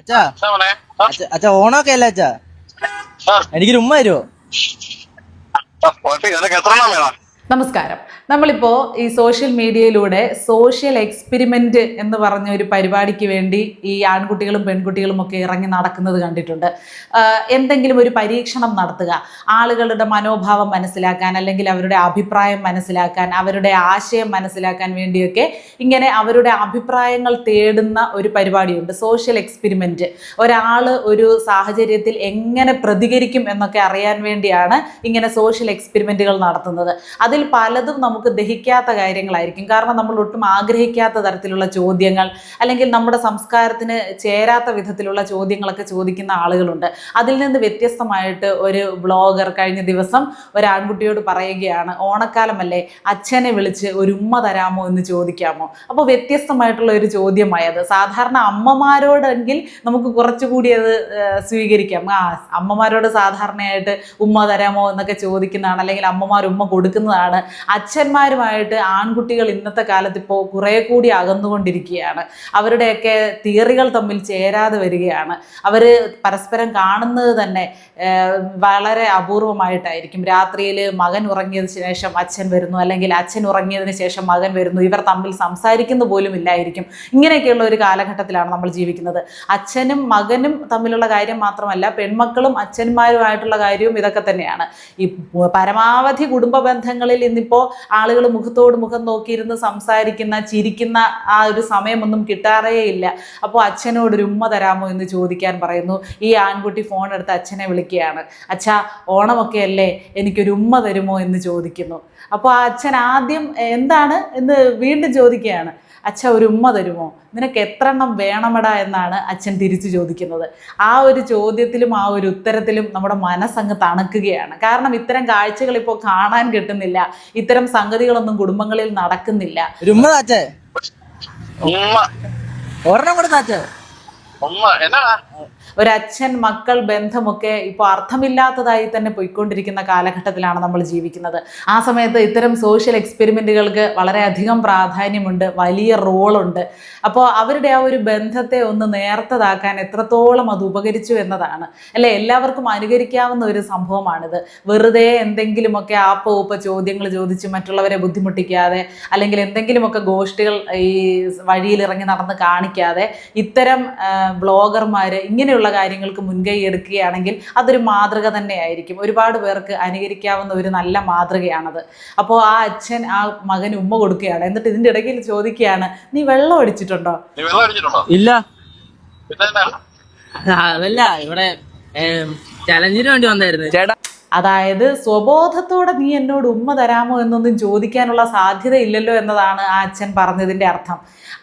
അച്ഛാ അച്ഛാ ഓണൊക്കെ അല്ലേ അച്ഛാ? എനിക്കൊരു ഉമ്മ തരുമോ? നമസ്കാരം. നമ്മളിപ്പോൾ ഈ സോഷ്യൽ മീഡിയയിലൂടെ സോഷ്യൽ എക്സ്പെരിമെൻ്റ് എന്ന് പറഞ്ഞ ഒരു പരിപാടിക്ക് വേണ്ടി ഈ ആൺകുട്ടികളും പെൺകുട്ടികളും ഒക്കെ ഇറങ്ങി നടക്കുന്നത് കണ്ടിട്ടുണ്ട്. എന്തെങ്കിലും ഒരു പരീക്ഷണം നടത്തുക, ആളുകളുടെ മനോഭാവം മനസ്സിലാക്കാൻ, അല്ലെങ്കിൽ അവരുടെ അഭിപ്രായം മനസ്സിലാക്കാൻ, അവരുടെ ആശയം മനസ്സിലാക്കാൻ വേണ്ടിയൊക്കെ ഇങ്ങനെ അവരുടെ അഭിപ്രായങ്ങൾ തേടുന്ന ഒരു പരിപാടിയുണ്ട്, സോഷ്യൽ എക്സ്പെരിമെൻ്റ്. ഒരാൾ ഒരു സാഹചര്യത്തിൽ എങ്ങനെ പ്രതികരിക്കും എന്നൊക്കെ അറിയാൻ വേണ്ടിയാണ് ഇങ്ങനെ സോഷ്യൽ എക്സ്പെരിമെൻറ്റുകൾ നടത്തുന്നത്. അതിൽ പലതും നമുക്ക് ദഹിക്കാത്ത കാര്യങ്ങളായിരിക്കും. കാരണം നമ്മൾ ഒട്ടും ആഗ്രഹിക്കാത്ത തരത്തിലുള്ള ചോദ്യങ്ങൾ, അല്ലെങ്കിൽ നമ്മുടെ സംസ്കാരത്തിന് ചേരാത്ത വിധത്തിലുള്ള ചോദ്യങ്ങളൊക്കെ ചോദിക്കുന്ന ആളുകളുണ്ട്. അതിൽ നിന്ന് വ്യത്യസ്തമായിട്ട് ഒരു ബ്ലോഗർ കഴിഞ്ഞ ദിവസം ഒരു ആൺകുട്ടിയോട് പറയുകയാണ്, ഓണക്കാലമല്ലേ, അച്ഛനെ വിളിച്ച് ഒരു ഉമ്മ തരാമോ എന്ന് ചോദിക്കാമോ. അപ്പോൾ വ്യത്യസ്തമായിട്ടുള്ള ഒരു ചോദ്യമായത്. സാധാരണ അമ്മമാരോടെങ്കിൽ നമുക്ക് കുറച്ചുകൂടി അത് സ്വീകരിക്കാം. അമ്മമാരോട് സാധാരണയായിട്ട് ഉമ്മ തരാമോ എന്നൊക്കെ ചോദിക്കുന്നതാണ്, അല്ലെങ്കിൽ അമ്മമാർ ഉമ്മ കൊടുക്കുന്നതാണ്. അച്ഛന്മാരുമായിട്ട് ആൺകുട്ടികൾ ഇന്നത്തെ കാലത്ത് ഇപ്പോൾ കുറേ കൂടി അകന്നുകൊണ്ടിരിക്കുകയാണ്. അവരുടെയൊക്കെ തിയറികൾ തമ്മിൽ ചേരാതെ വരികയാണ്. അവർ പരസ്പരം കാണുന്നത് തന്നെ വളരെ അപൂർവമായിട്ടായിരിക്കും. രാത്രിയിൽ മകൻ ഉറങ്ങിയതിന് ശേഷം അച്ഛൻ വരുന്നു, അല്ലെങ്കിൽ അച്ഛൻ ഉറങ്ങിയതിന് ശേഷം മകൻ വരുന്നു. ഇവർ തമ്മിൽ സംസാരിക്കുന്ന പോലും ഇല്ലായിരിക്കും. ഇങ്ങനെയൊക്കെയുള്ള ഒരു കാലഘട്ടത്തിലാണ് നമ്മൾ ജീവിക്കുന്നത്. അച്ഛനും മകനും തമ്മിലുള്ള കാര്യം മാത്രമല്ല, പെൺമക്കളും അച്ഛന്മാരുമായിട്ടുള്ള കാര്യവും ഇതൊക്കെ തന്നെയാണ്. ഈ പരമാവധി കുടുംബ ബന്ധങ്ങളിൽ ഇന്നിപ്പോൾ ആളുകൾ മുഖത്തോട് മുഖം നോക്കിയിരുന്ന് സംസാരിക്കുന്ന, ചിരിക്കുന്ന ആ ഒരു സമയമൊന്നും കിട്ടാറേ ഇല്ല. അപ്പോൾ അച്ഛനോട് ഒരു ഉമ്മ തരാമോ എന്ന് ചോദിക്കാൻ പറയുന്നു. ഈ ആൺകുട്ടി ഫോൺ എടുത്ത് അച്ഛനെ വിളിക്കുകയാണ്. അച്ഛാ, ഓണമൊക്കെ അല്ലേ, എനിക്കൊരു ഉമ്മ തരുമോ എന്ന് ചോദിക്കുന്നു. അപ്പോൾ ആ അച്ഛൻ ആദ്യം എന്താണ് എന്ന് വീണ്ടും ചോദിക്കുകയാണ്. അച്ഛ, ഒരു ഉമ്മ തരുമോ, നിനക്ക് എത്ര എണ്ണം വേണമെടാ എന്നാണ് അച്ഛൻ തിരിച്ചു ചോദിക്കുന്നത്. ആ ഒരു ചോദ്യത്തിലും ആ ഒരു ഉത്തരത്തിലും നമ്മുടെ മനസ്സങ്ങ് തണുക്കുകയാണ്. കാരണം ഇത്തരം കാഴ്ചകൾ ഇപ്പോൾ കാണാൻ കിട്ടുന്നില്ല. ഇത്തരം സംഗതികളൊന്നും കുടുംബങ്ങളിൽ നടക്കുന്നില്ല. ഒരച്ഛൻ മക്കൾ ബന്ധമൊക്കെ ഇപ്പോൾ അർത്ഥമില്ലാത്തതായി തന്നെ പോയിക്കൊണ്ടിരിക്കുന്ന കാലഘട്ടത്തിലാണ് നമ്മൾ ജീവിക്കുന്നത്. ആ സമയത്ത് ഇത്തരം സോഷ്യൽ എക്സ്പെരിമെൻറ്റുകൾക്ക് വളരെയധികം പ്രാധാന്യമുണ്ട്, വലിയ റോളുണ്ട്. അപ്പോൾ അവരുടെ ആ ഒരു ബന്ധത്തെ ഒന്ന് നേർത്തതാക്കാൻ എത്രത്തോളം അത് ഉപകരിച്ചു എന്നതാണ് അല്ലേ, എല്ലാവർക്കും അനുകരിക്കാവുന്ന ഒരു സംഭവമാണിത്. വെറുതെ എന്തെങ്കിലുമൊക്കെ ആപ്പ ചോദ്യങ്ങൾ ചോദിച്ച് മറ്റുള്ളവരെ ബുദ്ധിമുട്ടിക്കാതെ, അല്ലെങ്കിൽ എന്തെങ്കിലുമൊക്കെ ഗോഷ്ഠികൾ ഈ വഴിയിലിറങ്ങി നടന്ന് കാണിക്കാതെ ഇത്തരം ബ്ലോഗർമാർ ഇങ്ങനെയുള്ള കാര്യങ്ങൾക്ക് മുൻകൈ എടുക്കുകയാണെങ്കിൽ അതൊരു മാതൃക തന്നെയായിരിക്കും. ഒരുപാട് പേർക്ക് അനുകരിക്കാവുന്ന ഒരു നല്ല മാതൃകയാണത്. അപ്പോൾ ആ അച്ഛൻ ആ മകന് ഉമ്മ കൊടുക്കുകയാണ്. എന്നിട്ട് ഇതിൻ്റെ ഇടയ്ക്ക് ചോദിക്കുകയാണ്, നീ വെള്ളം അടിച്ചിട്ടുണ്ടോ? ഇല്ല, അതല്ല, ഇവിടെ ചലഞ്ചിന് വേണ്ടി വന്നായിരുന്നു ചേട്ടാ. അതായത് സ്വബോധത്തോടെ നീ എന്നോട് ഉമ്മ തരാമോ എന്നൊന്നും ചോദിക്കാനുള്ള സാധ്യത ഇല്ലല്ലോ എന്നതാണ് ആ അച്ഛൻ പറഞ്ഞതിൻ്റെ അർത്ഥം.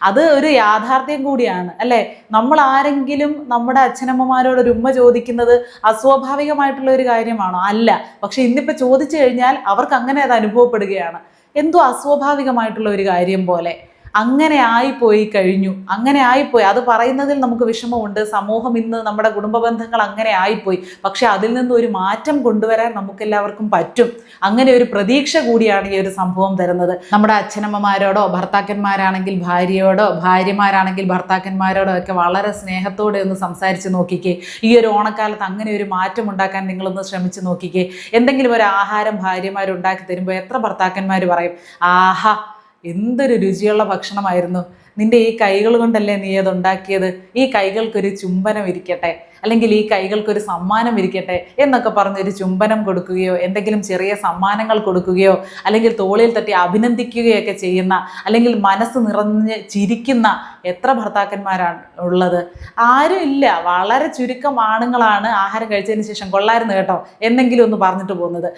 അത് ഒരു യാഥാർത്ഥ്യം കൂടിയാണ് അല്ലേ. നമ്മൾ ആരെങ്കിലും നമ്മുടെ അച്ഛനമ്മമാരോട് ഒരു ഉമ്മ ചോദിക്കുന്നത് അസ്വാഭാവികമായിട്ടുള്ള ഒരു കാര്യമാണോ? അല്ല. പക്ഷെ ഇന്നിപ്പോൾ ചോദിച്ചു കഴിഞ്ഞാൽ അവർക്ക് അങ്ങനെ അത് അനുഭവപ്പെടുകയാണ്. എന്തോ അസ്വാഭാവികമായിട്ടുള്ള ഒരു കാര്യം പോലെ. അങ്ങനെ ആയിപ്പോയി കഴിഞ്ഞു, അങ്ങനെ ആയിപ്പോയി. അത് പറയുന്നതിൽ നമുക്ക് വിഷമമുണ്ട്. സമൂഹം ഇന്ന്, നമ്മുടെ കുടുംബ ബന്ധങ്ങൾ അങ്ങനെ ആയിപ്പോയി. പക്ഷെ അതിൽ നിന്ന് ഒരു മാറ്റം കൊണ്ടുവരാൻ നമുക്കെല്ലാവർക്കും പറ്റും. അങ്ങനെ ഒരു പ്രതീക്ഷ കൂടിയാണ് ഈ ഒരു സംഭവം തരുന്നത്. നമ്മുടെ അച്ഛനമ്മമാരോടോ, ഭർത്താക്കന്മാരാണെങ്കിൽ ഭാര്യയോടോ, ഭാര്യമാരാണെങ്കിൽ ഭർത്താക്കന്മാരോടോ ഒക്കെ വളരെ സ്നേഹത്തോടെ ഒന്ന് സംസാരിച്ച് നോക്കിക്കേ. ഈ ഒരു ഓണക്കാലത്ത് അങ്ങനെ ഒരു മാറ്റം ഉണ്ടാക്കാൻ നിങ്ങളൊന്ന് ശ്രമിച്ച് നോക്കിക്കേ. എന്തെങ്കിലും ഒരു ആഹാരം ഭാര്യമാരുണ്ടാക്കി തരുമ്പോൾ എത്ര ഭർത്താക്കന്മാർ പറയും, ആഹാ എന്തൊരു രുചിയുള്ള ഭക്ഷണമായിരുന്നു, നിൻ്റെ ഈ കൈകൾ കൊണ്ടല്ലേ നീ അതുണ്ടാക്കിയത്, ഈ കൈകൾക്കൊരു ചുംബനം ഇരിക്കട്ടെ, അല്ലെങ്കിൽ ഈ കൈകൾക്കൊരു സമ്മാനം ഇരിക്കട്ടെ എന്നൊക്കെ പറഞ്ഞൊരു ചുംബനം കൊടുക്കുകയോ, എന്തെങ്കിലും ചെറിയ സമ്മാനങ്ങൾ കൊടുക്കുകയോ, അല്ലെങ്കിൽ തോളിൽ തട്ടി അഭിനന്ദിക്കുകയൊക്കെ ചെയ്യുന്ന, അല്ലെങ്കിൽ മനസ്സ് നിറഞ്ഞ് ചിരിക്കുന്ന എത്ര ഭർത്താക്കന്മാരാണ് ഉള്ളത്? ആരും ഇല്ല. വളരെ ചുരുക്കം ആണുങ്ങളാണ് ആഹാരം കഴിച്ചതിന് ശേഷം കൊള്ളായിരുന്നു കേട്ടോ എന്നെങ്കിലും ഒന്ന് പറഞ്ഞിട്ട് പോകുന്നത്.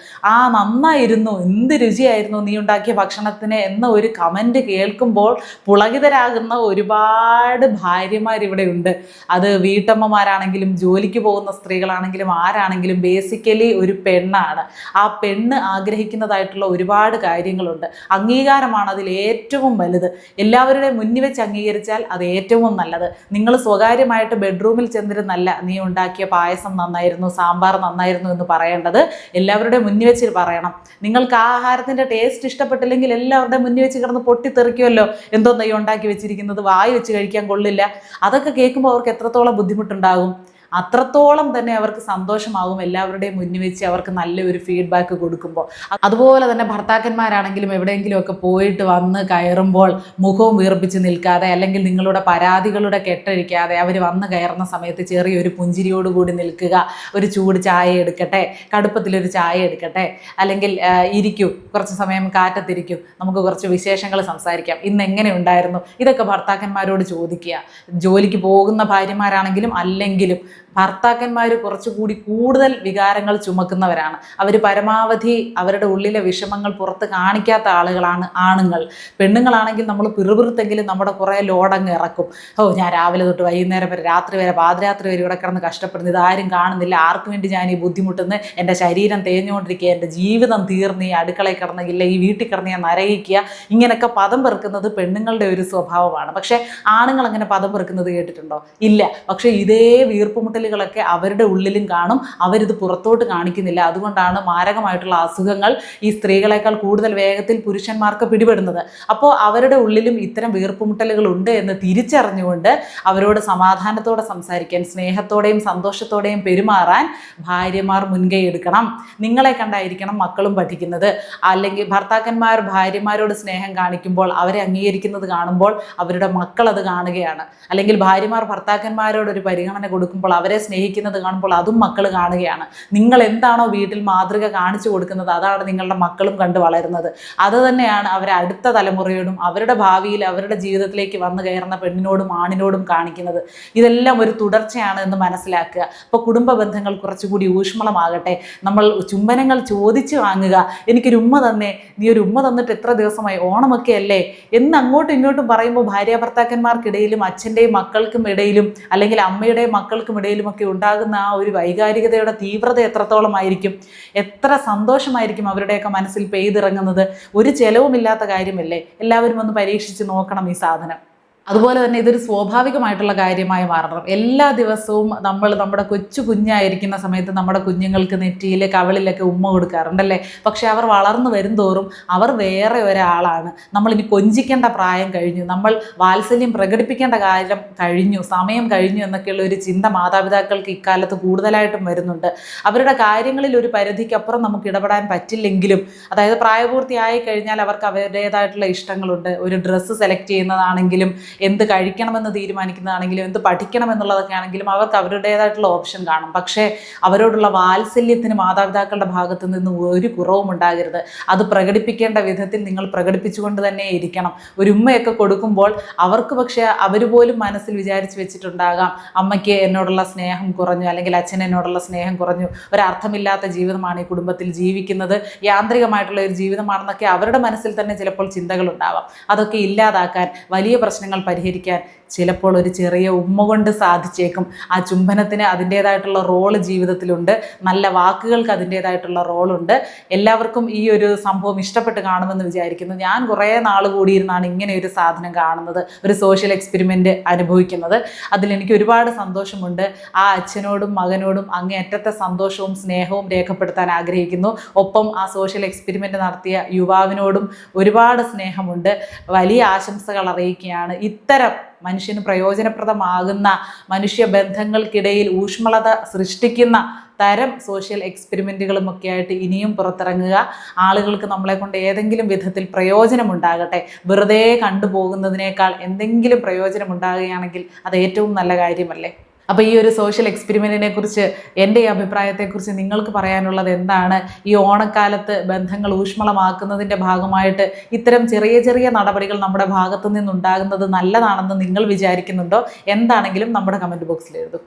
നന്നായിരുന്നു, എന്ത് രുചിയായിരുന്നു നീ ഉണ്ടാക്കിയ ഭക്ഷണത്തിന് എന്ന ഒരു കമൻറ്റ് കേൾക്കുമ്പോൾ പുളകിതരാകുന്ന ഒരുപാട് ഭാര്യമാരിവിടെ ഉണ്ട്. അത് വീട്ടമ്മമാരാണെങ്കിലും ജോലിക്ക് പോകുന്ന സ്ത്രീകളാണെങ്കിലും ആരാണെങ്കിലും ബേസിക്കലി ഒരു പെണ്ണാണ്. ആ പെണ്ണ് ആഗ്രഹിക്കുന്നതായിട്ടുള്ള ഒരുപാട് കാര്യങ്ങളുണ്ട്. അംഗീകാരമാണ് അതിൽ ഏറ്റവും വലുത്. എല്ലാവരുടെയും മുന്നിൽ വെച്ച് അംഗീകരിച്ചാൽ അത് ഏറ്റവും നല്ലത്. നിങ്ങൾ സ്വകാര്യമായിട്ട് ബെഡ്റൂമിൽ ചെന്നിരുന്നല്ല നീ ഉണ്ടാക്കിയ പായസം നന്നായിരുന്നു, സാമ്പാർ നന്നായിരുന്നു എന്ന് പറയേണ്ടത്. എല്ലാവരുടെയും മുന്നിൽ വെച്ച് പറയണം. നിങ്ങൾക്ക് ആ ആഹാരത്തിൻ്റെ ടേസ്റ്റ് ഇഷ്ടപ്പെട്ടില്ലെങ്കിൽ എല്ലാവരുടെയും മുന്നിൽ വെച്ച് കിടന്ന് പൊട്ടിത്തെറിക്കുമല്ലോ, എന്തോ നെയ്യ് ഉണ്ടാക്കി വെച്ചിരിക്കുന്നത്, വായി വെച്ച് കഴിക്കാൻ കൊള്ളില്ല. അതൊക്കെ കേൾക്കുമ്പോൾ അവർക്ക് എത്രത്തോളം ബുദ്ധിമുട്ടുണ്ടാകും. അത്രത്തോളം തന്നെ അവർക്ക് സന്തോഷമാകും എല്ലാവരുടെയും മുന്നിൽ വെച്ച് അവർക്ക് നല്ലൊരു ഫീഡ്ബാക്ക് കൊടുക്കുമ്പോൾ. അതുപോലെ തന്നെ ഭർത്താക്കന്മാരാണെങ്കിലും എവിടെയെങ്കിലുമൊക്കെ പോയിട്ട് വന്ന് കയറുമ്പോൾ മുഖവും വീർപ്പിച്ച് നിൽക്കാതെ, അല്ലെങ്കിൽ നിങ്ങളുടെ പരാതികളുടെ കെട്ടഴിക്കാതെ അവർ വന്ന് കയറുന്ന സമയത്ത് ചെറിയൊരു പുഞ്ചിരിയോടുകൂടി നിൽക്കുക. ഒരു ചൂട് ചായ എടുക്കട്ടെ, കടുപ്പത്തിലൊരു ചായ എടുക്കട്ടെ, അല്ലെങ്കിൽ ഇരിക്കൂ, കുറച്ച് സമയം കാറ്റത്തിരിക്കൂ, നമുക്ക് കുറച്ച് വിശേഷങ്ങൾ സംസാരിക്കാം, ഇന്ന് എങ്ങനെ ഉണ്ടായിരുന്നു, ഇതൊക്കെ ഭർത്താക്കന്മാരോട് ചോദിക്കുക. ജോലിക്ക് പോകുന്ന ഭാര്യമാരാണെങ്കിലും അല്ലെങ്കിലും ഭർത്താക്കന്മാർ കുറച്ചുകൂടി കൂടുതൽ വികാരങ്ങൾ ചുമക്കുന്നവരാണ്. അവർ പരമാവധി അവരുടെ ഉള്ളിലെ വിഷമങ്ങൾ പുറത്ത് കാണിക്കാത്ത ആളുകളാണ് ആണുങ്ങൾ. പെണ്ണുങ്ങളാണെങ്കിൽ നമ്മൾ പിറുപിറുത്തെങ്കിലും നമ്മുടെ കുറേ ലോഡങ്ങ് ഇറക്കും. ഞാൻ രാവിലെ തൊട്ട് വൈകുന്നേരം വരെ, രാത്രി വരെ, പാതിരാത്രി വരെ ഇവിടെ കിടന്ന് കഷ്ടപ്പെടുന്നു, ഇതാരും കാണുന്നില്ല, ആർക്കു വേണ്ടി ഞാൻ ഈ ബുദ്ധിമുട്ടുന്നു, എൻ്റെ ശരീരം തേഞ്ഞുകൊണ്ടിരിക്കുക, എൻ്റെ ജീവിതം തീർന്ന് ഈ അടുക്കളയിൽ കിടന്നില്ല, ഈ വീട്ടിൽ കിടന്ന് ഞാൻ നരകിക്കുക, ഇങ്ങനെയൊക്കെ പദം പെറുക്കുന്നത് പെണ്ണുങ്ങളുടെ ഒരു സ്വഭാവമാണ്. പക്ഷേ ആണുങ്ങൾ അങ്ങനെ പദം പെറുക്കുന്നത് കേട്ടിട്ടുണ്ടോ? ഇല്ല. പക്ഷേ ഇതേ വീർപ്പുമുട്ടലുകളൊക്കെ അവരുടെ ഉള്ളിലും കാണും. അവരിത് പുറത്തോട്ട് കാണിക്കുന്നില്ല. അതുകൊണ്ടാണ് മാരകമായിട്ടുള്ള അസുഖങ്ങൾ ഈ സ്ത്രീകളെക്കാൾ കൂടുതൽ വേഗത്തിൽ പുരുഷന്മാർക്ക് പിടിപെടുന്നത്. അപ്പോൾ അവരുടെ ഉള്ളിലും ഇത്തരം വീർപ്പുമുട്ടലുകൾ ഉണ്ട് എന്ന് തിരിച്ചറിഞ്ഞുകൊണ്ട് അവരോട് സമാധാനത്തോടെ സംസാരിക്കാൻ, സ്നേഹത്തോടെയും സന്തോഷത്തോടെയും പെരുമാറാൻ ഭാര്യമാർ മുൻകൈ എടുക്കണം. നിങ്ങളെ കണ്ടായിരിക്കണം മക്കളും പഠിക്കുന്നത്. അല്ലെങ്കിൽ ഭർത്താക്കന്മാർ ഭാര്യമാരോട് സ്നേഹം കാണിക്കുമ്പോൾ, അവരെ അംഗീകരിക്കുന്നത് കാണുമ്പോൾ അവരുടെ മക്കൾ അത് കാണുകയാണ്. അല്ലെങ്കിൽ ഭാര്യമാർ ഭർത്താക്കന്മാരോട് ഒരു പരിഗണന കൊടുക്കുമ്പോൾ, അവരെ സ്നേഹിക്കുന്നത് കാണുമ്പോൾ അതും മക്കൾ കാണുകയാണ്. നിങ്ങൾ എന്താണോ വീട്ടിൽ മാതൃക കാണിച്ചു കൊടുക്കുന്നത് അതാണ് നിങ്ങളുടെ മക്കളും കണ്ടു വളരുന്നത്. അത് തന്നെയാണ് അവരെ അടുത്ത തലമുറയോടും അവരുടെ ഭാവിയിൽ അവരുടെ ജീവിതത്തിലേക്ക് വന്നു കയറുന്ന പെണ്ണിനോടും ആണിനോടും കാണിക്കുന്നത്. ഇതെല്ലാം ഒരു തുടർച്ചയാണ് എന്ന് മനസ്സിലാക്കുക. അപ്പോൾ കുടുംബ ബന്ധങ്ങൾ കുറച്ചുകൂടി ഊഷ്മളമാകട്ടെ. നമ്മൾ ചുംബനങ്ങൾ ചോദിച്ചു വാങ്ങുക. എനിക്കൊരു ഉമ്മ തന്നെ, നീ ഒരു ഉമ്മ തന്നിട്ട് എത്ര ദിവസമായി, ഓണമൊക്കെ അല്ലേ എന്ന് അങ്ങോട്ടും ഇങ്ങോട്ടും പറയുമ്പോൾ ഭാര്യ ഭർത്താക്കന്മാർക്കിടയിലും അച്ഛൻ്റെയും മക്കൾക്കും ഇടയിലും അല്ലെങ്കിൽ അമ്മയുടെയും മക്കൾക്കും ഇടയിലുമൊക്കെ ഉണ്ടാകുന്ന ആ ഒരു വൈകാരികതയുടെ തീവ്രത എത്രത്തോളമായിരിക്കും, എത്ര സന്തോഷമായിരിക്കും അവരുടെയൊക്കെ മനസ്സിൽ പെയ്തിറങ്ങുന്നത്. ഒരു ചെലവുമില്ലാത്ത കാര്യമല്ലേ? എല്ലാവരും ഒന്ന് പരീക്ഷിച്ച് നോക്കണം ഈ സാധനം. അതുപോലെ തന്നെ ഇതൊരു സ്വാഭാവികമായിട്ടുള്ള കാര്യമായി മാറണം. എല്ലാ ദിവസവും നമ്മൾ നമ്മുടെ കുഞ്ഞായിരിക്കുന്ന സമയത്ത് നമ്മുടെ കുഞ്ഞുങ്ങൾക്ക് നെറ്റിയിൽ കവിളിലൊക്കെ ഉമ്മ കൊടുക്കാറുണ്ടല്ലേ? പക്ഷെ അവർ വളർന്നു വരുംതോറും അവർ വേറെ ഒരാളാണ്. നമ്മളിനി കൊഞ്ചിക്കേണ്ട പ്രായം കഴിഞ്ഞു, നമ്മൾ വാത്സല്യം പ്രകടിപ്പിക്കേണ്ട കാര്യം കഴിഞ്ഞു, സമയം കഴിഞ്ഞു എന്നൊക്കെയുള്ള ഒരു ചിന്ത മാതാപിതാക്കൾക്ക് ഇക്കാലത്ത് കൂടുതലായിട്ടും വരുന്നുണ്ട്. അവരുടെ കാര്യങ്ങളിൽ ഒരു പരിധിക്കപ്പുറം നമുക്ക് ഇടപെടാൻ പറ്റില്ലെങ്കിലും, അതായത് പ്രായപൂർത്തിയായി കഴിഞ്ഞാൽ അവർക്ക് അവരുടേതായിട്ടുള്ള ഇഷ്ടങ്ങളുണ്ട്. ഒരു ഡ്രസ്സ് സെലക്ട് ചെയ്യുന്നതാണെങ്കിലും, എന്ത് കഴിക്കണമെന്ന് തീരുമാനിക്കുന്നതാണെങ്കിലും, എന്ത് പഠിക്കണമെന്നുള്ളതൊക്കെ ആണെങ്കിലും അവർക്ക് അവരുടേതായിട്ടുള്ള ഓപ്ഷൻ കാണും. പക്ഷേ അവരോടുള്ള വാത്സല്യത്തിന് മാതാപിതാക്കളുടെ ഭാഗത്ത് നിന്ന് ഒരു കുറവും ഉണ്ടാകരുത്. അത് പ്രകടിപ്പിക്കേണ്ട വിധത്തിൽ നിങ്ങൾ പ്രകടിപ്പിച്ചുകൊണ്ട് തന്നെ ഇരിക്കണം. ഒരു ഉമ്മയൊക്കെ കൊടുക്കുമ്പോൾ അവർക്ക് പക്ഷേ അവർ പോലും മനസ്സിൽ വിചാരിച്ച് വെച്ചിട്ടുണ്ടാകാം, അമ്മയ്ക്ക് എന്നോടുള്ള സ്നേഹം കുറഞ്ഞു, അല്ലെങ്കിൽ അച്ഛൻ എന്നോടുള്ള സ്നേഹം കുറഞ്ഞു, ഒരർത്ഥമില്ലാത്ത ജീവിതമാണ് ഈ കുടുംബത്തിൽ ജീവിക്കുന്നത്, യാന്ത്രികമായിട്ടുള്ള ഒരു ജീവിതമാണെന്നൊക്കെ അവരുടെ മനസ്സിൽ തന്നെ ചിലപ്പോൾ ചിന്തകളുണ്ടാവാം. അതൊക്കെ ഇല്ലാതാക്കാൻ, വലിയ പ്രശ്നങ്ങൾ പരിഹരിക്കാൻ ചിലപ്പോൾ ഒരു ചെറിയ ഉമ്മ കൊണ്ട് സാധിച്ചേക്കും. ആ ചുംബനത്തിന് അതിൻ്റേതായിട്ടുള്ള റോള് ജീവിതത്തിലുണ്ട്, നല്ല വാക്കുകൾക്ക് അതിൻ്റേതായിട്ടുള്ള റോളുണ്ട്. എല്ലാവർക്കും ഈ ഒരു സംഭവം ഇഷ്ടപ്പെട്ട് കാണുമെന്ന് വിചാരിക്കുന്നു. ഞാൻ കുറേ നാൾ കൂടിയിരുന്നാണ് ഇങ്ങനെ ഒരു സാധനം കാണുന്നത്, ഒരു സോഷ്യൽ എക്സ്പെരിമെൻ്റ് അനുഭവിക്കുന്നത്. അതിലെനിക്ക് ഒരുപാട് സന്തോഷമുണ്ട്. ആ അച്ഛനോടും മകനോടും അങ്ങേയറ്റത്തെ സന്തോഷവും സ്നേഹവും രേഖപ്പെടുത്താൻ ആഗ്രഹിക്കുന്നു. ഒപ്പം ആ സോഷ്യൽ എക്സ്പെരിമെൻ്റ് നടത്തിയ യുവാവിനോടും ഒരുപാട് സ്നേഹമുണ്ട്. വലിയ ആശംസകൾ അറിയിക്കുകയാണ്. ഇത്തരം മനുഷ്യന് പ്രയോജനപ്രദമാകുന്ന, മനുഷ്യബന്ധങ്ങൾക്കിടയിൽ ഊഷ്മളത സൃഷ്ടിക്കുന്ന തരം സോഷ്യൽ എക്സ്പെരിമെൻറ്റുകളുമൊക്കെ ആയിട്ട് ഇനിയും പുറത്തിറങ്ങുക. ആളുകൾക്ക് നമ്മളെ കൊണ്ട് ഏതെങ്കിലും വിധത്തിൽ പ്രയോജനമുണ്ടാകട്ടെ. വെറുതെ കണ്ടുപോകുന്നതിനേക്കാൾ എന്തെങ്കിലും പ്രയോജനമുണ്ടാകുകയാണെങ്കിൽ അത് ഏറ്റവും നല്ല കാര്യമല്ലേ? അപ്പോൾ ഈ ഒരു സോഷ്യൽ എക്സ്പെരിമെൻറ്റിനെ കുറിച്ച്, എൻ്റെ ഈ അഭിപ്രായത്തെക്കുറിച്ച് നിങ്ങൾക്ക് പറയാനുള്ളത് എന്താണ്? ഈ ഓണക്കാലത്ത് ബന്ധങ്ങൾ ഊഷ്മളമാക്കുന്നതിൻ്റെ ഭാഗമായിട്ട് ഇത്തരം ചെറിയ ചെറിയ നടപടികൾ നമ്മുടെ ഭാഗത്തു നിന്നുണ്ടാകുന്നത് നല്ലതാണെന്ന് നിങ്ങൾ വിചാരിക്കുന്നുണ്ടോ? എന്താണെങ്കിലും നമ്മുടെ കമൻറ്റ് ബോക്സിൽ എഴുതും.